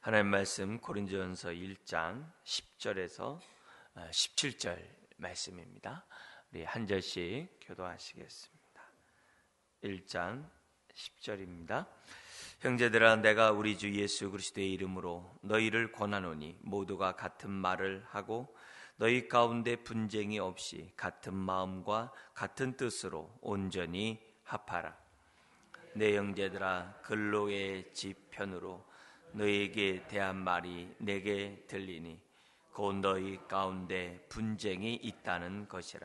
하나님 말씀 고린도전서 1장 10절에서 17절 말씀입니다. 우리 한 절씩 교도하시겠습니다. 1장 10절입니다. 형제들아, 내가 우리 주 예수 그리스도의 이름으로 너희를 권하노니 모두가 같은 말을 하고 너희 가운데 분쟁이 없이 같은 마음과 같은 뜻으로 온전히 합하라. 내 형제들아, 근로의 집 편으로 너희에게 대한 말이 내게 들리니 곧 너희 가운데 분쟁이 있다는 것이라.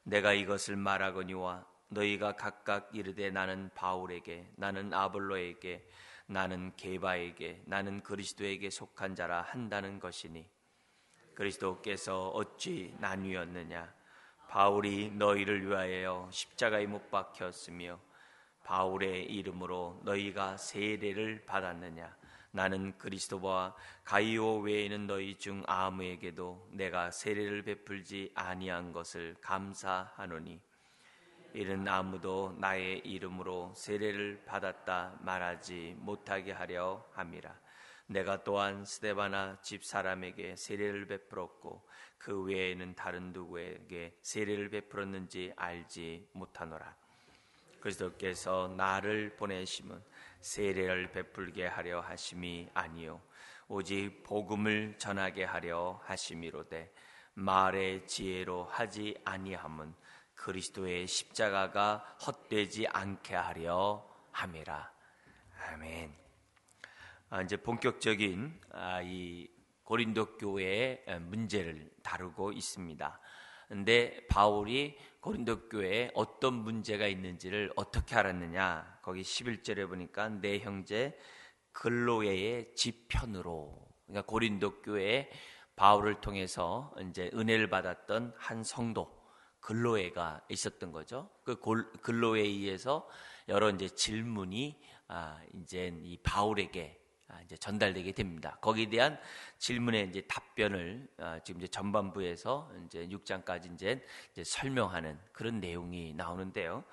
내가 이것을 말하거니와 너희가 각각 이르되 나는 바울에게, 나는 아볼로에게, 나는 게바에게, 나는 그리스도에게 속한 자라 한다는 것이니 그리스도께서 어찌 나뉘었느냐? 바울이 너희를 위하여 십자가에 못 박혔으며 바울의 이름으로 너희가 세례를 받았느냐? 나는 그리스도와 가이오 외에는 너희 중 아무에게도 내가 세례를 베풀지 아니한 것을 감사하노니 이는 아무도 나의 이름으로 세례를 받았다 말하지 못하게 하려 함이라. 내가 또한 스데바나 집 사람에게 세례를 베풀었고 그 외에는 다른 누구에게 세례를 베풀었는지 알지 못하노라. 그리스도께서 나를 보내심은 세례를 베풀게 하려 하심이 아니요 오직 복음을 전하게 하려 하심이로되 말의 지혜로 하지 아니함은 그리스도의 십자가가 헛되지 않게 하려 함이라. 아멘. 이제 본격적인 이 고린도 교회의 문제를 다루고 있습니다. 근데 바울이 고린도 교회에 어떤 문제가 있는지를 어떻게 알았느냐? 거기 11절에 보니까 내 형제 글로에의 지편으로, 그러니까 고린도 교회에 바울을 통해서 이제 은혜를 받았던 한 성도 글로에가 있었던 거죠. 그 글로에에 의해서 여러 이제 질문이 이제 이 바울에게 이제 전달되게 됩니다. 거기에 대한 질문의 이제 답변을 지금 이제 전반부에서 이제 6장까지 이제 설명하는 그런 내용이 나오는데요.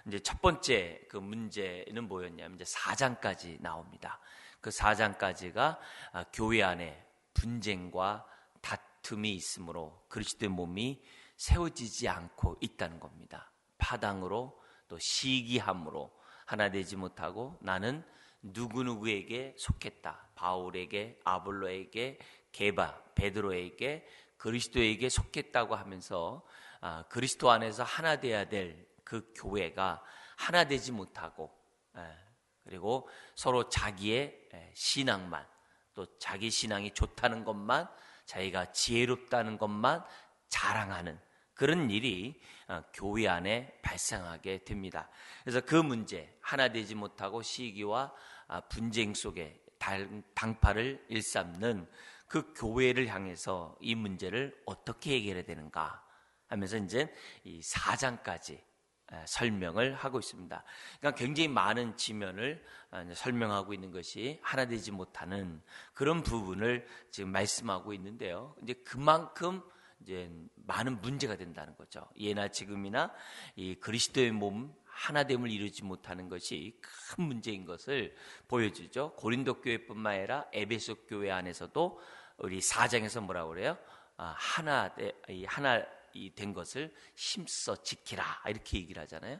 이제 첫 번째 그 문제는 뭐였냐면 이제 4장까지 나옵니다. 그 4장까지가 교회 안에 분쟁과 다툼이 있으므로 그리스도의 몸이 세워지지 않고 있다는 겁니다. 파당으로 또 시기함으로 하나 되지 못하고 나는 누구누구에게 속했다. 바울에게, 아볼로에게, 게바, 베드로에게, 그리스도에게 속했다고 하면서 그리스도 안에서 하나 돼야 될 그 교회가 하나 되지 못하고 그리고 서로 자기의 신앙만, 또 자기 신앙이 좋다는 것만, 자기가 지혜롭다는 것만 자랑하는 그런 일이 교회 안에 발생하게 됩니다. 그래서 그 문제, 하나 되지 못하고 시기와 분쟁 속에 당파를 일삼는 그 교회를 향해서 이 문제를 어떻게 해결해야 되는가 하면서 이제 이 4장까지 설명을 하고 있습니다. 그러니까 굉장히 많은 지면을 설명하고 있는 것이 하나 되지 못하는 그런 부분을 지금 말씀하고 있는데요. 이제 그만큼 이제 많은 문제가 된다는 거죠. 예나 지금이나 이 그리스도의 몸 하나됨을 이루지 못하는 것이 큰 문제인 것을 보여주죠. 고린도 교회뿐만 아니라 에베소 교회 안에서도 우리 4장에서 뭐라고 그래요? 하나 된 것을 힘써 지키라 이렇게 얘기를 하잖아요.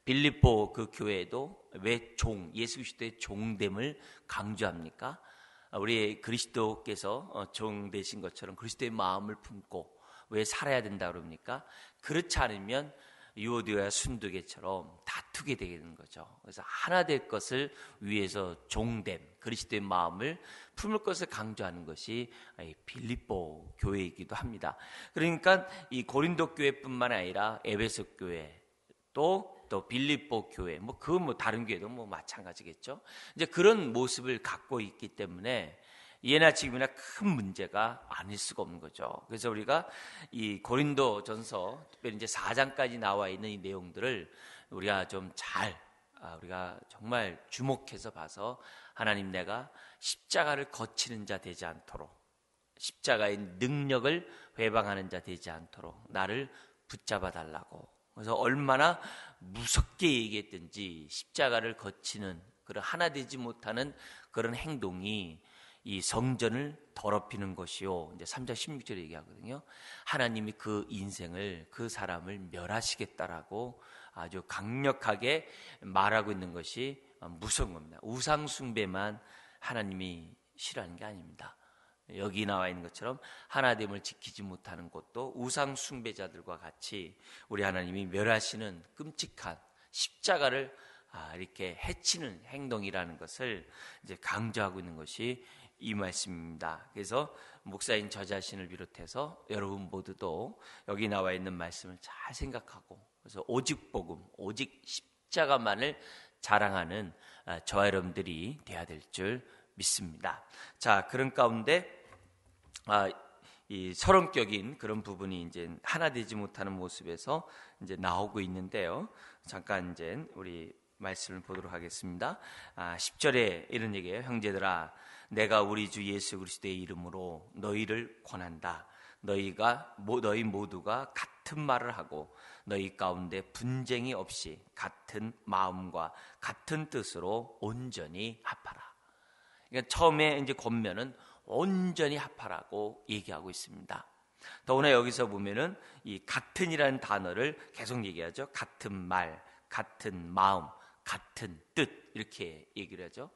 빌립보 그 교회도 왜 예수 그리스도의 종됨을 강조합니까? 우리 그리스도께서 종 되신 것처럼 그리스도의 마음을 품고 왜 살아야 된다 그럽니까? 그렇지 않으면 유오디아와 순두개처럼 다투게 되는 거죠. 그래서 하나 될 것을 위해서 종됨, 그리스도의 마음을 품을 것을 강조하는 것이 빌립보 교회이기도 합니다. 그러니까 이 고린도 교회뿐만 아니라 에베소 교회 또 빌립보 교회, 다른 교회도 마찬가지겠죠. 이제 그런 모습을 갖고 있기 때문에 예나 지금이나 큰 문제가 아닐 수가 없는 거죠. 그래서 우리가 이 고린도전서 특별히 이제 4장까지 나와 있는 이 내용들을 우리가 좀 우리가 정말 주목해서 봐서 하나님, 내가 십자가를 거치는 자 되지 않도록, 십자가의 능력을 회방하는 자 되지 않도록 나를 붙잡아 달라고. 그래서 얼마나 무섭게 얘기했든지 십자가를 거치는 그런 하나 되지 못하는 그런 행동이 이 성전을 더럽히는 것이요. 이제 3장 16절에 얘기하거든요. 하나님이 그 인생을, 그 사람을 멸하시겠다라고 아주 강력하게 말하고 있는 것이 무서운 겁니다. 우상 숭배만 하나님이 싫어하는 게 아닙니다. 여기 나와 있는 것처럼 하나됨을 지키지 못하는 것도 우상 숭배자들과 같이 우리 하나님이 멸하시는 끔찍한 십자가를 이렇게 해치는 행동이라는 것을 이제 강조하고 있는 것이 이 말씀입니다. 그래서 목사인 저 자신을 비롯해서 여러분 모두도 여기 나와 있는 말씀을 잘 생각하고, 그래서 오직 복음, 오직 십자가만을 자랑하는 저와 여러분들이 되어야 될 줄 믿습니다. 자, 그런 가운데 이 서론격인 그런 부분이 이제 하나 되지 못하는 모습에서 이제 나오고 있는데요. 잠깐 이제 우리 말씀을 보도록 하겠습니다. 10절에 이런 얘기예요. 형제들아, 내가 우리 주 예수 그리스도의 이름으로 너희를 권한다. 너희 모두가 같은 말을 하고 너희 가운데 분쟁이 없이 같은 마음과 같은 뜻으로 온전히 합하라. 그러니까 처음에 이제 권면은 온전히 합하라고 얘기하고 있습니다. 더구나 여기서 보면은 이 같은이라는 단어를 계속 얘기하죠. 같은 말, 같은 마음, 같은 뜻, 이렇게 얘기를 하죠.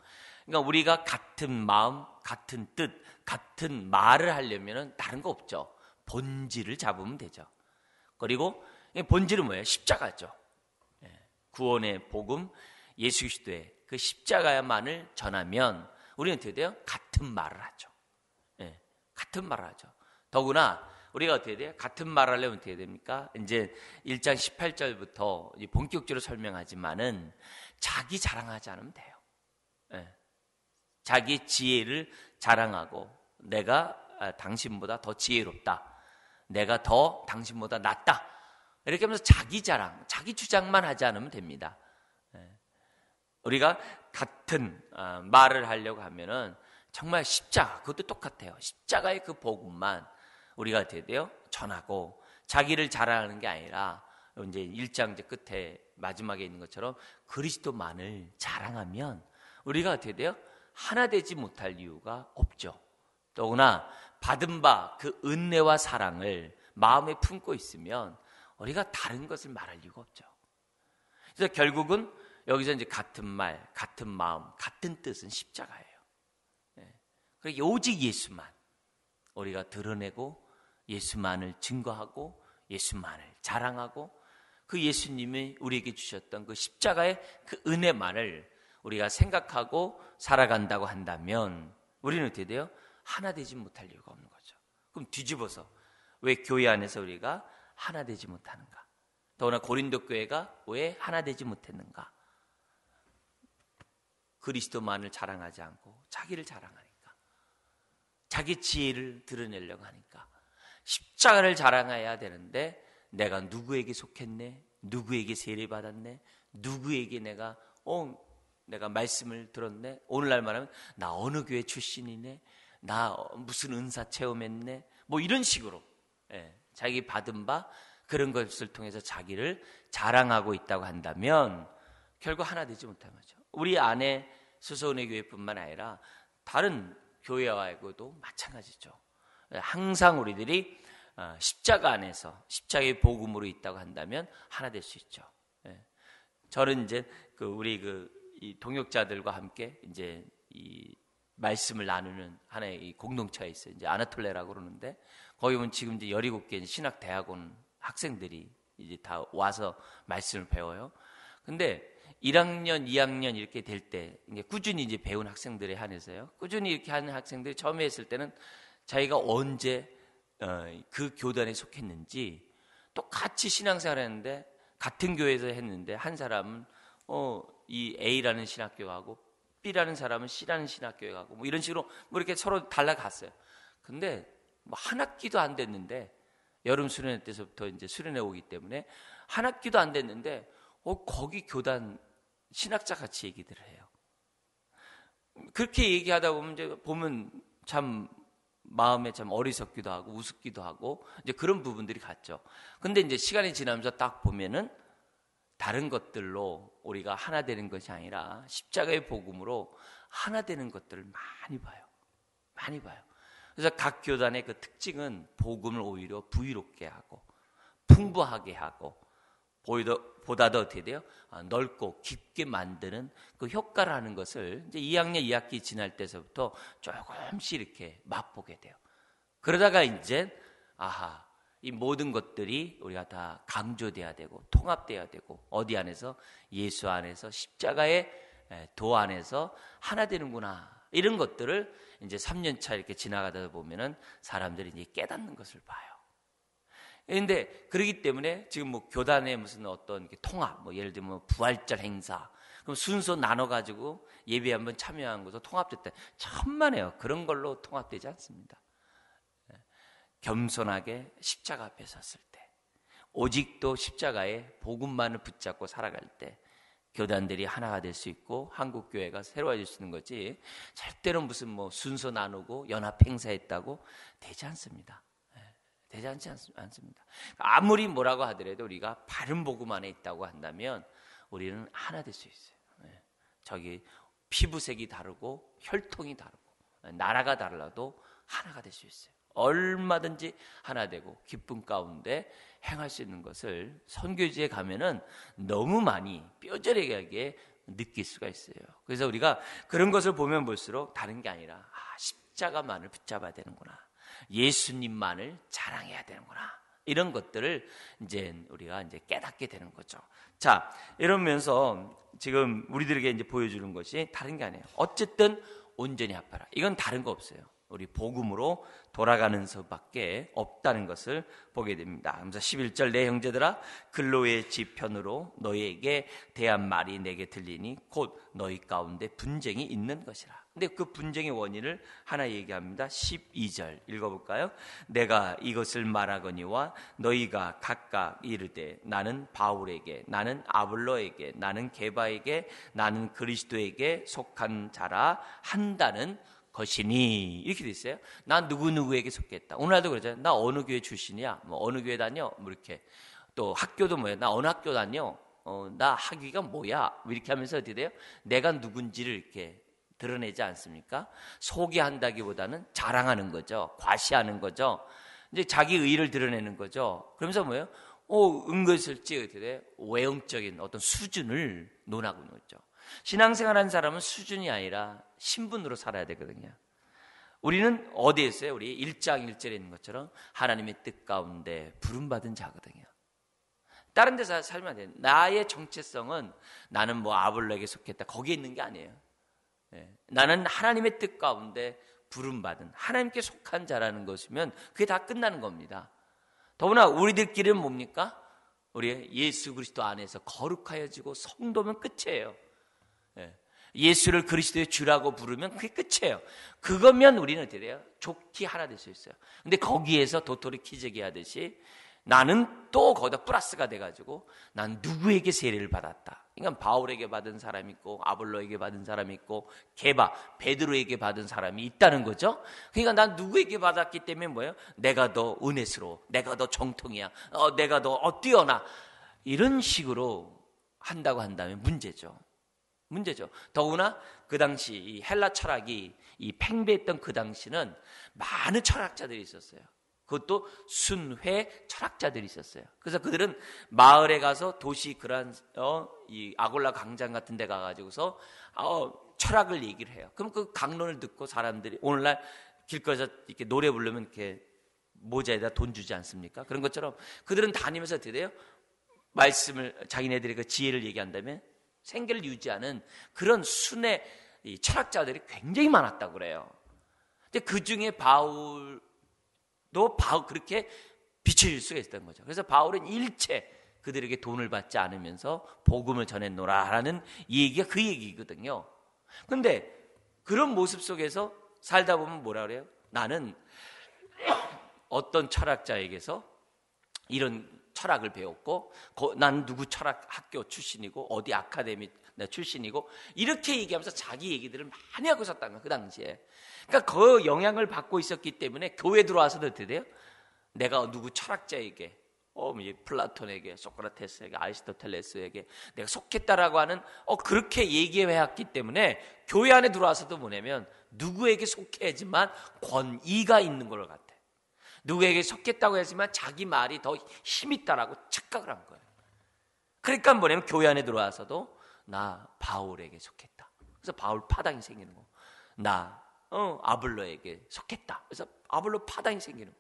그러니까 우리가 같은 마음, 같은 뜻, 같은 말을 하려면은 다른 거 없죠. 본질을 잡으면 되죠. 그리고 본질은 뭐예요? 십자가죠. 구원의 복음, 예수 그리스도의 그 십자가야만을 전하면 우리는 어떻게 돼요? 같은 말을 하죠. 같은 말을 하죠. 더구나 우리가 어떻게 돼요? 같은 말을 하려면 어떻게 됩니까? 이제 1장 18절부터 본격적으로 설명하지만은 자기 자랑하지 않으면 돼요. 자기 지혜를 자랑하고 내가 당신보다 더 지혜롭다. 내가 더 당신보다 낫다. 이렇게 하면서 자기 자랑, 자기 주장만 하지 않으면 됩니다. 우리가 같은 말을 하려고 하면은 정말 십자가, 그것도 똑같아요. 십자가의 그 복음만 우리가 어떻게 돼요? 전하고 자기를 자랑하는 게 아니라 이제 1장 이제 끝에 마지막에 있는 것처럼 그리스도만을 자랑하면 우리가 어떻게 돼요? 하나 되지 못할 이유가 없죠. 더구나 받은 바 그 은혜와 사랑을 마음에 품고 있으면 우리가 다른 것을 말할 이유가 없죠. 그래서 결국은 여기서 이제 같은 말, 같은 마음, 같은 뜻은 십자가예요. 그러니까 오직 예수만 우리가 드러내고 예수만을 증거하고 예수만을 자랑하고 그 예수님이 우리에게 주셨던 그 십자가의 그 은혜만을 우리가 생각하고 살아간다고 한다면 우리는 어떻게 돼요? 하나 되지 못할 이유가 없는 거죠. 그럼 뒤집어서 왜 교회 안에서 우리가 하나 되지 못하는가? 더구나 고린도 교회가 왜 하나 되지 못했는가? 그리스도만을 자랑하지 않고 자기를 자랑하니까, 자기 지혜를 드러내려고 하니까 십자가를 자랑해야 되는데 내가 누구에게 속했네? 누구에게 세례받았네? 누구에게 내가 말씀을 들었네? 오늘날 말하면 나 어느 교회 출신이네? 나 무슨 은사 체험했네? 뭐 이런 식으로 자기 받은 바 그런 것을 통해서 자기를 자랑하고 있다고 한다면 결국 하나 되지 못한 거죠. 우리 안에 수서은혜 교회뿐만 아니라 다른 교회와도 마찬가지죠. 항상 우리들이 십자가 안에서 십자가의 복음으로 있다고 한다면 하나 될 수 있죠. 저는 이제 우리 이 동역자들과 함께 이제 이 말씀을 나누는 하나의 이 공동체가 있어요. 이제 아나톨레라고 그러는데 거기 보면 지금 이제 17개 신학 대학원 학생들이 이제 다 와서 말씀을 배워요. 근데 1학년, 2학년 이렇게 될 때 꾸준히 이제 배운 학생들에 한해서요. 꾸준히 이렇게 하는 학생들이 처음에 했을 때는 자기가 언제 그 교단에 속했는지 똑같이 신앙생활을 했는데 같은 교회에서 했는데 한 사람은 이 A라는 신학교에 가고 B라는 사람은 C라는 신학교에 가고 뭐 이런 식으로 뭐 이렇게 서로 달라갔어요. 근데 뭐 한 학기도 안 됐는데 여름 수련회 때서부터 이제 수련회 오기 때문에 한 학기도 안 됐는데 거기 교단 신학자 같이 얘기들을 해요. 그렇게 얘기하다 보면 이제 보면 참 마음에 참 어리석기도 하고 우습기도 하고 이제 그런 부분들이 같죠. 근데 이제 시간이 지나면서 딱 보면은 다른 것들로 우리가 하나 되는 것이 아니라 십자가의 복음으로 하나 되는 것들을 많이 봐요. 많이 봐요. 그래서 각 교단의 그 특징은 복음을 오히려 부유롭게 하고 풍부하게 하고 보다 더 어떻게 돼요? 넓고 깊게 만드는 그 효과를 하는 것을 이제 2학년 2학기 지날 때서부터 조금씩 이렇게 맛보게 돼요. 그러다가 이제 이 모든 것들이 우리가 다 강조돼야 되고 통합돼야 되고 어디 안에서? 예수 안에서 십자가의 도 안에서 하나 되는구나. 이런 것들을 이제 3년차 이렇게 지나가다 보면은 사람들이 이제 깨닫는 것을 봐요. 그런데 그러기 때문에 지금 뭐 교단의 무슨 어떤 통합, 뭐 예를 들면 부활절 행사, 그럼 순서 나눠가지고 예배 한번 참여한 것도 통합됐다. 천만에요. 그런 걸로 통합되지 않습니다. 겸손하게 십자가 앞에 섰을 때, 오직도 십자가에 복음만을 붙잡고 살아갈 때 교단들이 하나가 될 수 있고 한국교회가 새로워질 수 있는 거지, 절대로 무슨 뭐 순서 나누고 연합 행사했다고 되지 않습니다. 되지 않습니다. 아무리 뭐라고 하더라도 우리가 바른 복음 안에 있다고 한다면 우리는 하나 될 수 있어요. 저기 피부색이 다르고 혈통이 다르고 나라가 달라도 하나가 될 수 있어요. 얼마든지 하나 되고 기쁨 가운데 행할 수 있는 것을 선교지에 가면은 너무 많이 뼈저리게 느낄 수가 있어요. 그래서 우리가 그런 것을 보면 볼수록 다른 게 아니라 십자가만을 붙잡아야 되는구나. 예수님만을 자랑해야 되는구나. 이런 것들을 이제 우리가 이제 깨닫게 되는 거죠. 자, 이러면서 지금 우리들에게 이제 보여주는 것이 다른 게 아니에요. 어쨌든 온전히 합하라. 이건 다른 거 없어요. 우리 복음으로 돌아가는 수밖에 없다는 것을 보게 됩니다. 그래서 11절 내 형제들아 글로의 지편으로 너희에게 대한 말이 내게 들리니 곧 너희 가운데 분쟁이 있는 것이라. 근데 그 분쟁의 원인을 하나 얘기합니다. 12절 읽어볼까요? 내가 이것을 말하거니와 너희가 각각 이르되 나는 바울에게, 나는 아볼로에게, 나는 게바에게, 나는 그리스도에게 속한 자라 한다는 것이니, 이렇게 돼 있어요. 나 누구누구에게 속했다. 오늘날도 그러잖아요. 나 어느 교회 출신이야, 뭐 어느 교회 다녀, 뭐 이렇게. 또 학교도 뭐야, 나 어느 학교 다녀, 나 학위가 뭐야, 뭐 이렇게 하면서 어떻게 돼요? 내가 누군지를 이렇게 드러내지 않습니까? 소개한다기보다는 자랑하는 거죠. 과시하는 거죠. 이제 자기 의의를 드러내는 거죠. 그러면서 뭐예요? 은근슬쩍 어떻게 돼요? 외형적인 어떤 수준을 논하고 있는 거죠. 신앙생활하는 사람은 수준이 아니라 신분으로 살아야 되거든요. 우리는 어디에 있어요? 우리 1장 1절에 있는 것처럼 하나님의 뜻 가운데 부름받은 자거든요. 다른 데서 살면 안 돼요. 나의 정체성은 나는 뭐 아볼로에게 속했다, 거기에 있는 게 아니에요. 나는 하나님의 뜻 가운데 부름받은 하나님께 속한 자라는 것이면 그게 다 끝나는 겁니다. 더구나 우리들끼리는 뭡니까? 우리 예수 그리스도 안에서 거룩하여지고 성도면 끝이에요. 예수를 그리스도의 주라고 부르면 그게 끝이에요. 그거면 우리는 어떻게 돼요? 좋게 하나 될 수 있어요. 근데 거기에서 도토리 키재기 하듯이 나는 또 거기다 플러스가 돼가지고 난 누구에게 세례를 받았다. 그러니까 바울에게 받은 사람이 있고 아볼로에게 받은 사람이 있고 게바, 베드로에게 받은 사람이 있다는 거죠. 그러니까 난 누구에게 받았기 때문에 뭐예요? 내가 더 은혜스러워, 내가 더 정통이야, 내가 더 뛰어나, 이런 식으로 한다고 한다면 문제죠. 더구나 그 당시 이 헬라 철학이 이 팽배했던 그 당시는 많은 철학자들이 있었어요. 그것도 순회 철학자들이 있었어요. 그래서 그들은 마을에 가서 도시 그런 이 아골라 광장 같은 데 가가지고서 철학을 얘기를 해요. 그럼 그 강론을 듣고 사람들이 오늘날 길거리에서 이렇게 노래 부르면 이렇게 모자에다 돈 주지 않습니까? 그런 것처럼 그들은 다니면서 어떻게 돼요? 말씀을, 자기네들의 그 지혜를 얘기한다면 생계를 유지하는 그런 순회 이 철학자들이 굉장히 많았다고 그래요. 근데 그 중에 바울도 그렇게 비춰질 수가 있었던 거죠. 그래서 바울은 일체 그들에게 돈을 받지 않으면서 복음을 전했노라라는 얘기가 그 얘기거든요. 근데 그런 모습 속에서 살다 보면 뭐라 그래요? 나는 어떤 철학자에게서 이런 철학을 배웠고, 난 누구 철학 학교 출신이고 어디 아카데미 출신이고, 이렇게 얘기하면서 자기 얘기들을 많이 하고 있었다는 거예요, 그 당시에. 그러니까 그 영향을 받고 있었기 때문에 교회 들어와서도 어떻게 돼요? 내가 누구 철학자에게, 플라톤에게, 소크라테스에게, 아리스토텔레스에게 내가 속했다라고 하는 그렇게 얘기해왔기 때문에 교회 안에 들어와서도 뭐냐면 누구에게 속해야지만 권위가 있는 걸 같아. 누구에게 속했다고 하지만 자기 말이 더 힘 있다라고 착각을 한 거예요. 그러니까 뭐냐면 교회 안에 들어와서도 나 바울에게 속했다. 그래서 바울 파당이 생기는 거. 나 아볼로에게 속했다. 그래서 아볼로 파당이 생기는 거.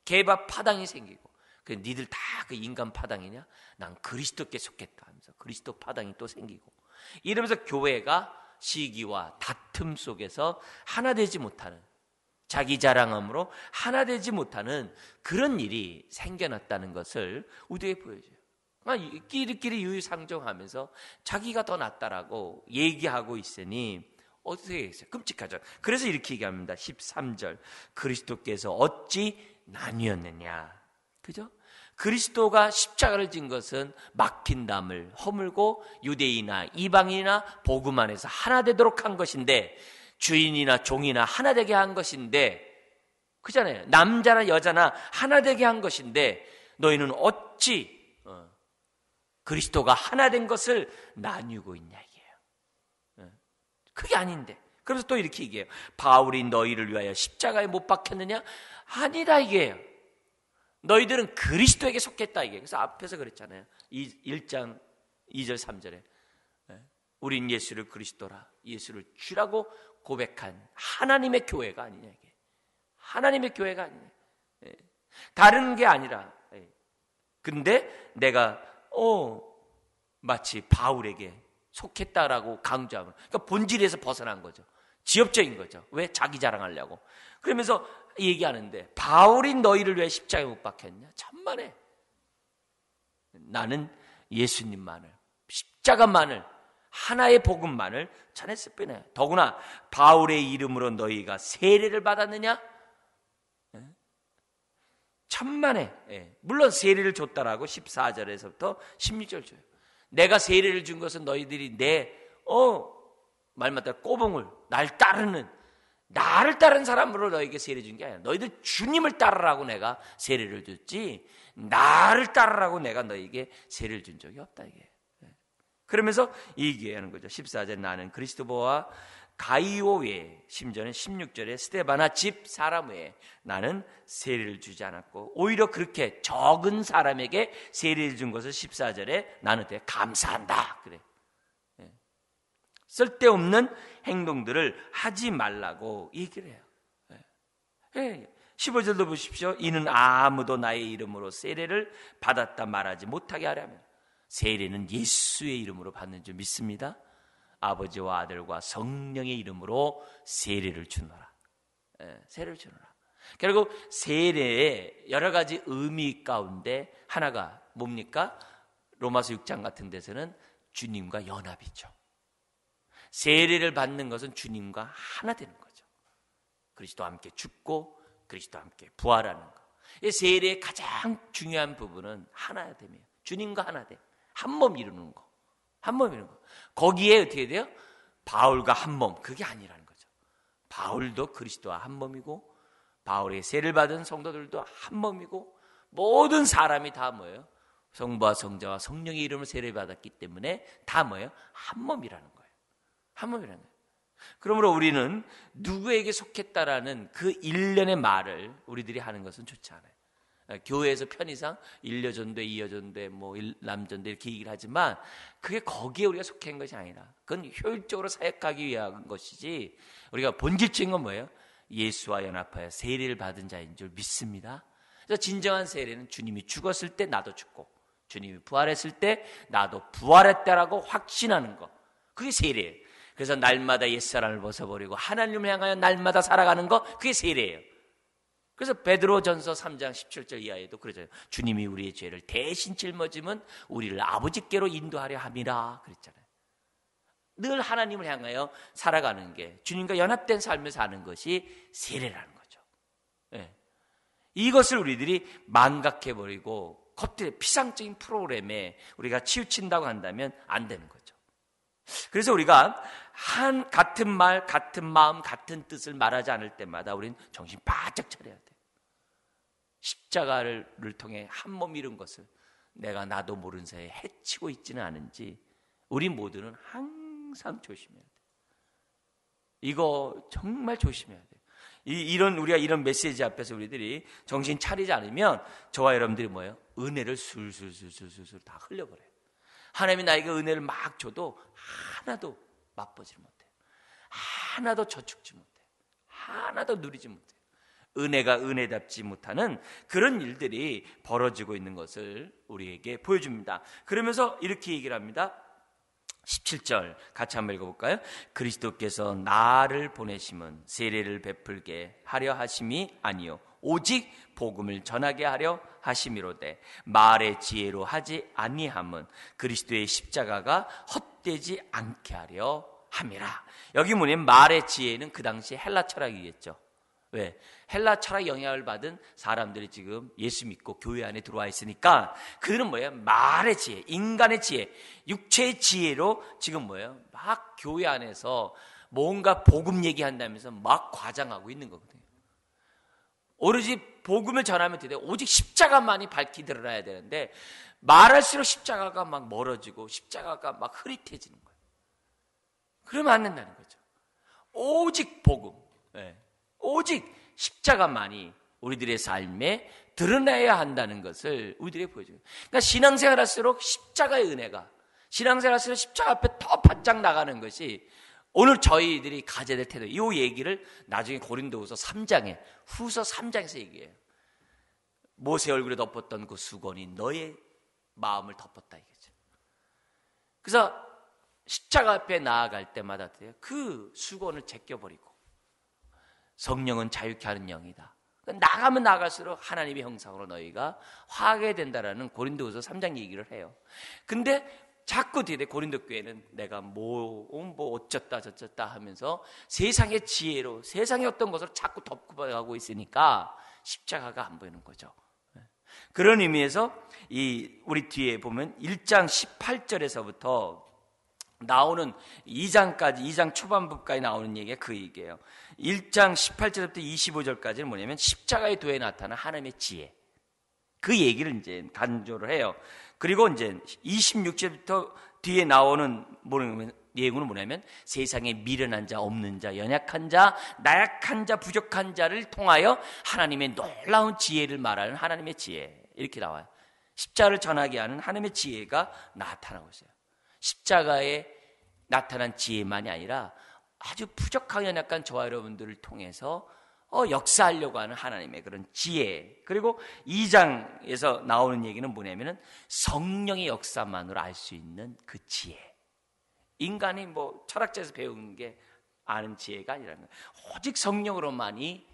게바 파당이 생기고. 그 니들 다 그 인간 파당이냐? 난 그리스도께 속했다 하면서 그리스도 파당이 또 생기고. 이러면서 교회가 시기와 다툼 속에서 하나 되지 못하는, 자기 자랑함으로 하나 되지 못하는 그런 일이 생겨났다는 것을 우리에게 보여줘요. 끼리끼리 유유상종하면서 자기가 더 낫다라고 얘기하고 있으니 어떻게 했어요? 끔찍하죠. 그래서 이렇게 얘기합니다. 13절 그리스도께서 어찌 나뉘었느냐. 그죠? 그리스도가 십자가를 진 것은 막힌 담을 허물고 유대인이나 이방인이나 복음 안에서 하나 되도록 한 것인데, 주인이나 종이나 하나 되게 한 것인데, 그잖아요. 남자나 여자나 하나 되게 한 것인데 너희는 어찌 그리스도가 하나 된 것을 나뉘고 있냐 이게요. 그게 아닌데. 그래서 또 이렇게 얘기해요. 바울이 너희를 위하여 십자가에 못 박혔느냐? 아니다 이게요. 너희들은 그리스도에게 속했다 이게. 그래서 앞에서 그랬잖아요. 1장 2절 3절에 우린 예수를 그리스도라, 예수를 주라고 고백한 하나님의 교회가 아니냐 이게. 하나님의 교회가 아니냐. 다른 게 아니라. 근데 내가 마치 바울에게 속했다라고 강조하면, 그러니까 본질에서 벗어난 거죠. 지엽적인 거죠. 왜? 자기 자랑하려고. 그러면서 얘기하는데 바울이 너희를 왜 십자가에 못 박혔냐? 천만에 나는 예수님만을, 십자가만을, 하나의 복음만을 전했을 뿐이에요. 더구나 바울의 이름으로 너희가 세례를 받았느냐? 천만에. 물론 세례를 줬다라고 14절에서부터 16절 줘요. 내가 세례를 준 것은 너희들이 말 맞다 꼬봉을 나를 따르는 사람으로 너에게 세례 준 게 아니야. 너희들 주님을 따르라고 내가 세례를 줬지, 나를 따르라고 내가 너에게 세례를 준 적이 없다 이게. 그러면서 얘기하는 거죠. 14절 나는 그리스도보와 가이오 외에, 심지어는 16절에 스데바나 집 사람 외에 나는 세례를 주지 않았고, 오히려 그렇게 적은 사람에게 세례를 준 것을 14절에 나는 되게 감사한다 그래. 쓸데없는 행동들을 하지 말라고 얘기를 해요. 15절도 보십시오. 이는 아무도 나의 이름으로 세례를 받았다 말하지 못하게 하려면, 세례는 예수의 이름으로 받는 줄 믿습니다. 아버지와 아들과 성령의 이름으로 세례를 주노라. 세례를 주노라. 결국 세례의 여러 가지 의미 가운데 하나가 뭡니까? 로마서 6장 같은 데서는 주님과 연합이죠. 세례를 받는 것은 주님과 하나 되는 거죠. 그리스도와 함께 죽고 그리스도와 함께 부활하는 것. 이 세례의 가장 중요한 부분은 하나됨이에요. 주님과 하나됨. 한 몸 이루는 거. 한 몸 이루는 거. 거기에 어떻게 돼요? 바울과 한 몸. 그게 아니라는 거죠. 바울도 그리스도와 한 몸이고, 바울의 세례를 받은 성도들도 한 몸이고, 모든 사람이 다 뭐예요? 성부와 성자와 성령의 이름으로 세례를 받았기 때문에 다 뭐예요? 한 몸이라는 거예요. 한 몸이라는 거예요. 그러므로 우리는 누구에게 속했다라는 그 일련의 말을 우리들이 하는 것은 좋지 않아요. 교회에서 편의상 1여전대, 2여전대, 남전대 이렇게 얘기를 하지만 그게 거기에 우리가 속한 것이 아니라 그건 효율적으로 사역하기 위한 것이지, 우리가 본질적인 건 뭐예요? 예수와 연합하여 세례를 받은 자인 줄 믿습니다. 그래서 진정한 세례는 주님이 죽었을 때 나도 죽고, 주님이 부활했을 때 나도 부활했다라고 확신하는 거. 그게 세례예요. 그래서 날마다 옛사람을 벗어버리고 하나님을 향하여 날마다 살아가는 거, 그게 세례예요. 그래서 베드로전서 3장 17절 이하에도 그러잖아요. 주님이 우리의 죄를 대신 짊어지면 우리를 아버지께로 인도하려 함이라 그랬잖아요. 늘 하나님을 향하여 살아가는 게, 주님과 연합된 삶을 사는 것이 세례라는 거죠. 이것을 우리들이 망각해버리고 겉에 피상적인 프로그램에 우리가 치우친다고 한다면 안 되는 거죠. 그래서 우리가 같은 말, 같은 마음, 같은 뜻을 말하지 않을 때마다 우리는 정신 바짝 차려야 돼요. 십자가를 통해 한 몸 이룬 것을 내가 나도 모르는 사이에 해치고 있지는 않은지 우리 모두는 항상 조심해야 돼요. 15절도 보십시오. 이는 아무도 나의 이름으로 세례를 받았다 말하지 못하게 하려면, 세례는 예수의 이름으로 받는 줄 믿습니다. 아버지와 아들과 성령의 이름으로 세례를 주노라. 세례는 예수의 이름으로 받는 줄 믿습니다. 그러므로 우리는 누구에게 속했다라는 그 일련의 말을 우리들이 하는 것은 좋지 않아요. 교회에서 편의상 1여전대, 2여전대 이렇게 얘기를 하지만 그게 거기에 우리가 속한 것이 아니라 그건 효율적으로 사역하기 위한 것이지, 우리가 본질적인 건 뭐예요? 예수와 연합하여 세례를 받은 자인 줄 믿습니다. 이거 정말 조심해야 돼요. 우리가 이런 메시지 앞에서 우리들이 정신 차리지 않으면 저와 여러분들이 뭐예요? 은혜를 술술술술술 다 흘려버려요. 하나님이 나에게 은혜를 막 줘도 하나도 맛보지 못해요. 하나도 저축지 못해요. 하나도 누리지 못해요. 은혜가 은혜답지 못하는 그런 일들이 벌어지고 있는 것을 우리에게 보여줍니다. 그러면서 이렇게 얘기를 합니다. 17절 같이 한번 읽어볼까요? 그리스도께서 나를 보내심은 세례를 베풀게 하려 하심이 아니요 오직 복음을 전하게 하려 하심이로되 말의 지혜로 하지 아니함은 그리스도의 십자가가 헛되지 않게 하려 함이라. 여기 뭐냐면 말의 지혜는 그 당시 헬라 철학이겠죠. 왜? 헬라 철학 영향을 받은 사람들이 지금 예수 믿고 교회 안에 들어와 있으니까 그들은 뭐예요? 말의 지혜, 인간의 지혜, 육체의 지혜로 지금 뭐예요? 막 교회 안에서 뭔가 복음 얘기한다면서 막 과장하고 있는 거거든요. 오로지 복음을 전하면 되는데 오직 십자가만이 밝히 드러나야 되는데 말할수록 십자가가 막 멀어지고 십자가가 막 흐릿해지는 거예요. 그러면 안 된다는 거죠. 오직 복음, 오직 십자가만이 우리들의 삶에 드러나야 한다는 것을 우리들에게 보여줘요. 그러니까 신앙생활 할수록 십자가의 은혜가, 신앙생활 할수록 십자가 앞에 더 바짝 나가는 것이 오늘 저희들이 가져야 될 태도. 이 얘기를 나중에 고린도후서 3장에, 후서 3장에서 얘기해요. 모세 얼굴에 덮었던 그 수건이 너의 마음을 덮었다 이거죠. 그래서 십자가 앞에 나아갈 때마다 그 수건을 제껴버리고 성령은 자유케 하는 영이다. 나가면 나갈수록 하나님의 형상으로 너희가 화하게 된다라는 고린도후서 3장 얘기를 해요. 근데 자꾸 고린도 교회는 내가 뭐 어쩌다 저쩌다 하면서 세상의 지혜로 세상의 어떤 것을 자꾸 덮고가고 있으니까 십자가가 안 보이는 거죠. 그런 의미에서 우리 뒤에 보면 1장 18절에서부터 나오는 2장 초반부까지 나오는 얘기가 그 얘기예요. 1장 18절부터 25절까지는 뭐냐면 십자가의 도에 나타난 하나님의 지혜. 그 얘기를 이제 간조를 해요. 그리고 이제 26절부터 뒤에 나오는 예고는 뭐냐면 세상에 미련한 자, 없는 자, 연약한 자, 나약한 자, 부족한 자를 통하여 하나님의 놀라운 지혜를 말하는 하나님의 지혜. 이렇게 나와요. 십자가를 전하게 하는 하나님의 지혜가 나타나고 있어요. 십자가에 나타난 지혜만이 아니라 아주 부족하고 연약한 저와 여러분들을 통해서 역사하려고 하는 하나님의 그런 지혜. 그리고 2장에서 나오는 얘기는 뭐냐면은 성령의 역사만으로 알 수 있는 그 지혜. 인간이 철학자에서 배운 게 아는 지혜가 아니라는 거예요. 오직 성령으로만이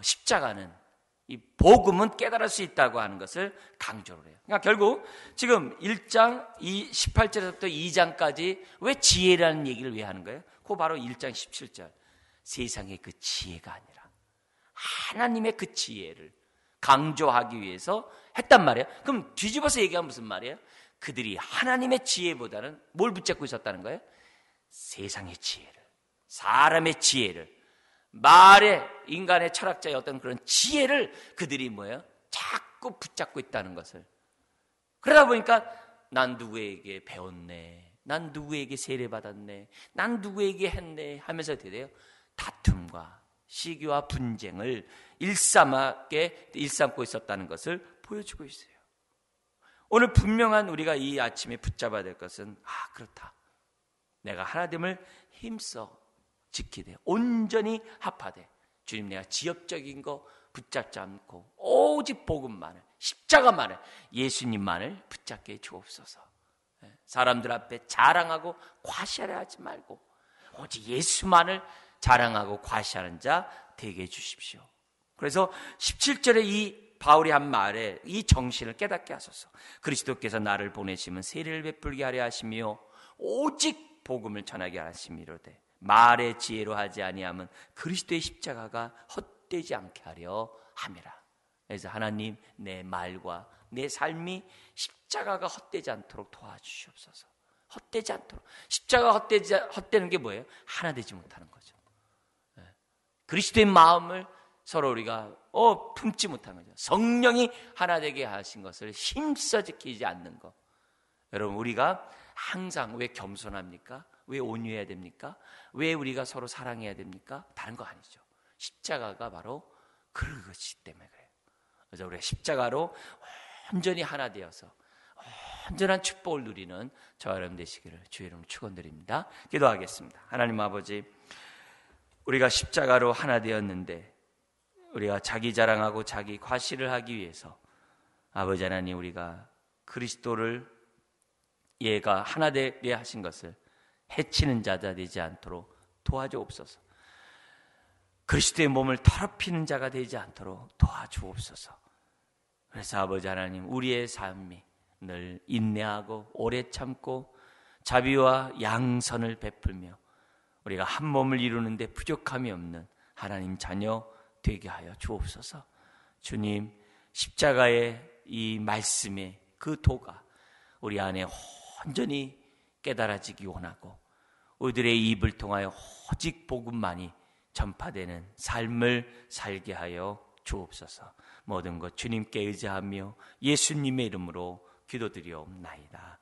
십자가는 이 복음은 깨달을 수 있다고 하는 것을 강조를 해요. 그러니까 결국 지금 1장 18절에서부터 2장까지 왜 지혜라는 얘기를 왜 하는 거예요? 그거 바로 1장 17절. 세상의 그 지혜가 아니라 하나님의 그 지혜를 강조하기 위해서 했단 말이에요. 그럼 뒤집어서 얘기하면 무슨 말이에요? 그들이 하나님의 지혜보다는 뭘 붙잡고 있었다는 거예요? 세상의 지혜를, 사람의 지혜를, 말의 인간의 철학자의 어떤 그런 지혜를 그들이 뭐예요? 자꾸 붙잡고 있다는 것을. 그러다 보니까 난 누구에게 배웠네, 난 누구에게 세례받았네, 난 누구에게 했네 하면서 돼요. 다툼과 시기와 분쟁을 일삼고 있었다는 것을 보여주고 있어요. 오늘 분명한 우리가 이 아침에 붙잡아야 될 것은 그렇다. 내가 하나님을 힘써 지키되 온전히 합하되 주님 내가 지역적인 거 붙잡지 않고 오직 복음만을, 십자가만을, 예수님만을 붙잡게 주옵소서. 사람들 앞에 자랑하고 과시하려 하지 말고 오직 예수만을 자랑하고 과시하는 자 되게 해주십시오. 그래서 17절에 이 바울이 한 말에 이 정신을 깨닫게 하소서. 그리스도께서 나를 보내시면 세례를 베풀게 하려 하시며 오직 복음을 전하게 하심이로되 말의 지혜로 하지 아니하면 그리스도의 십자가가 헛되지 않게 하려 함이라. 그래서 하나님 내 말과 내 삶이 십자가가 헛되지 않도록 도와주시옵소서. 헛되지 않도록. 십자가가 헛되는 게 뭐예요? 하나 되지 못하는 거죠. 그리스도의 마음을 서로 우리가 품지 못하는 거죠. 성령이 하나 되게 하신 것을 힘써 지키지 않는 것. 여러분 우리가 항상 왜 겸손합니까? 왜 온유해야 됩니까? 왜 우리가 서로 사랑해야 됩니까? 다른 거 아니죠. 십자가가 바로 그것이기 때문에 그래요. 그래서 우리가 십자가로 온전히 하나 되어서 온전한 축복을 누리는 저와 여러분 되시기를 주의 이름으로 축원드립니다. 기도하겠습니다. 하나님 아버지, 우리가 십자가로 하나 되었는데 우리가 자기 자랑하고 자기 과시를 하기 위해서 아버지 하나님, 우리가 그리스도를 얘가 하나 되게 하신 것을 해치는 자가 되지 않도록 도와주옵소서. 그리스도의 몸을 더럽히는 자가 되지 않도록 도와주옵소서. 그래서 아버지 하나님, 우리의 삶이 늘 인내하고 오래 참고 자비와 양선을 베풀며 우리가 한 몸을 이루는데 부족함이 없는 하나님 자녀 되게 하여 주옵소서. 주님, 십자가의 이 말씀의 그 도가 우리 안에 온전히 깨달아지기 원하고 우리들의 입을 통하여 오직 복음만이 전파되는 삶을 살게 하여 주옵소서. 모든 것 주님께 의지하며 예수님의 이름으로 기도드리옵나이다.